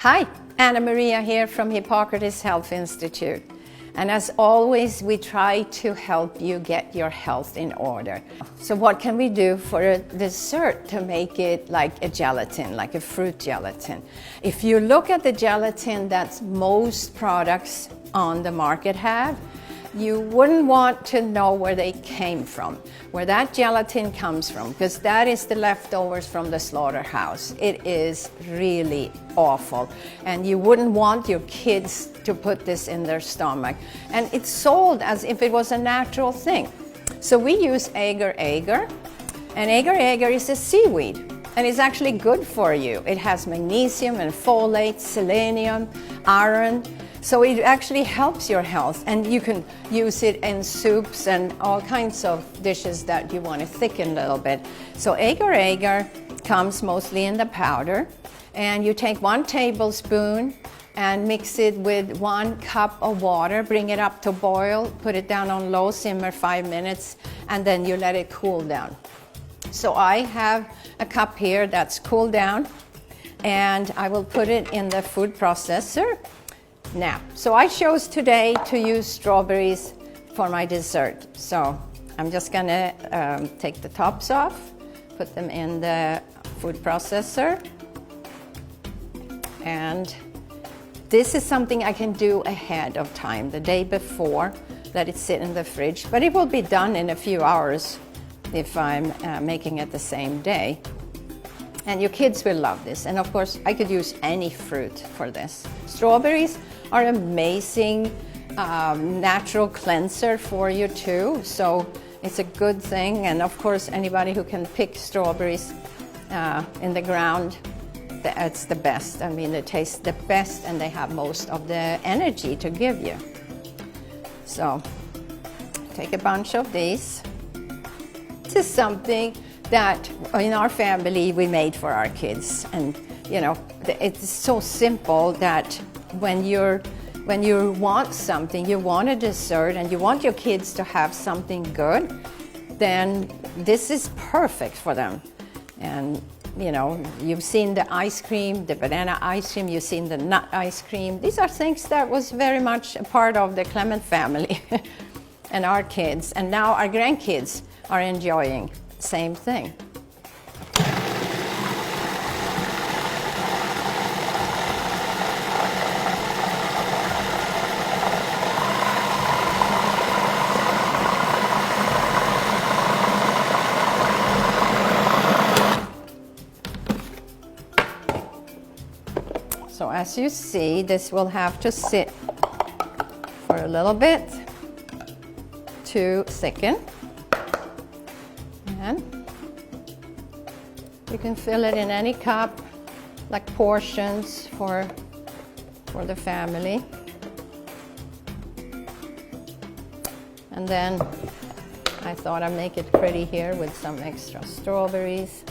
Hi, Anna Maria here from Hippocrates Health Institute. And as always, we try to help you get your health in order. So what can we do for a dessert to make it like a gelatin, like a fruit gelatin? If you look at the gelatin that most products on the market have, you wouldn't want to know where they came from, where that gelatin comes from, because that is the leftovers from the slaughterhouse. It is really awful, and you wouldn't want your kids to put this in their stomach. And it's sold as if it was a natural thing. So we use agar, and agar is a seaweed, and it's actually good for you. It has magnesium and folate, selenium, iron. So it actually helps your health, and you can use it in soups and all kinds of dishes that you want to thicken a little bit. So agar comes mostly in the powder, and you take 1 tablespoon and mix it with 1 cup of water, bring it up to boil, put it down on low simmer 5 minutes, and then you let it cool down. So I have a cup here that's cooled down, and I will put it in the food processor. Now, so I chose today to use strawberries for my dessert. So I'm just gonna take the tops off, put them in the food processor. And this is something I can do ahead of time, the day before, let it sit in the fridge. But it will be done in a few hours if I'm making it the same day. And your kids will love this. And of course, I could use any fruit for this. Strawberries are amazing natural cleanser for you too. So it's a good thing. And of course, anybody who can pick strawberries in the ground, it's the best. I mean, they taste the best and they have most of the energy to give you. So take a bunch of these. This is something that in our family we made for our kids, and you know, it's so simple that when you want something, you want a dessert and you want your kids to have something good, then this is perfect for them. And you know, you've seen the ice cream, the banana ice cream, you've seen the nut ice cream. These are things that was very much a part of the Clement family and our kids, and now our grandkids are enjoying same thing. So as you see, this will have to sit for a little bit to thicken. And you can fill it in any cup, like portions for the family. And then I thought I'd make it pretty here with some extra strawberries.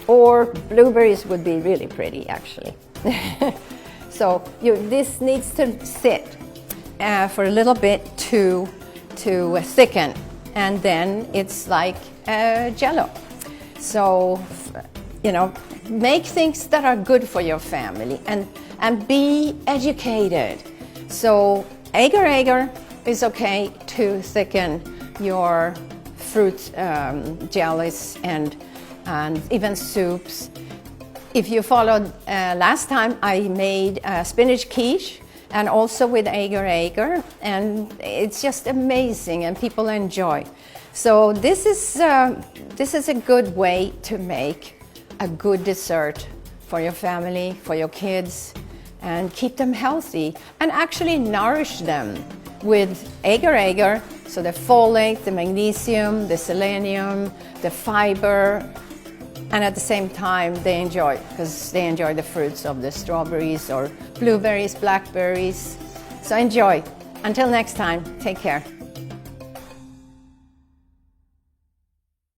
Or blueberries would be really pretty, actually. So this needs to sit for a little bit to thicken. And then it's like jello. So, you know, make things that are good for your family and be educated. So agar is okay to thicken your fruit jellies and even soups. If you followed last time, I made spinach quiche, and also with agar, and it's just amazing, and people enjoy. So this is a good way to make a good dessert for your family, for your kids, and keep them healthy, and actually nourish them with agar, so the folate, the magnesium, the selenium, the fiber, and at the same time they enjoy, because they enjoy the fruits of the strawberries or blueberries, blackberries. So enjoy. Until next time, take care.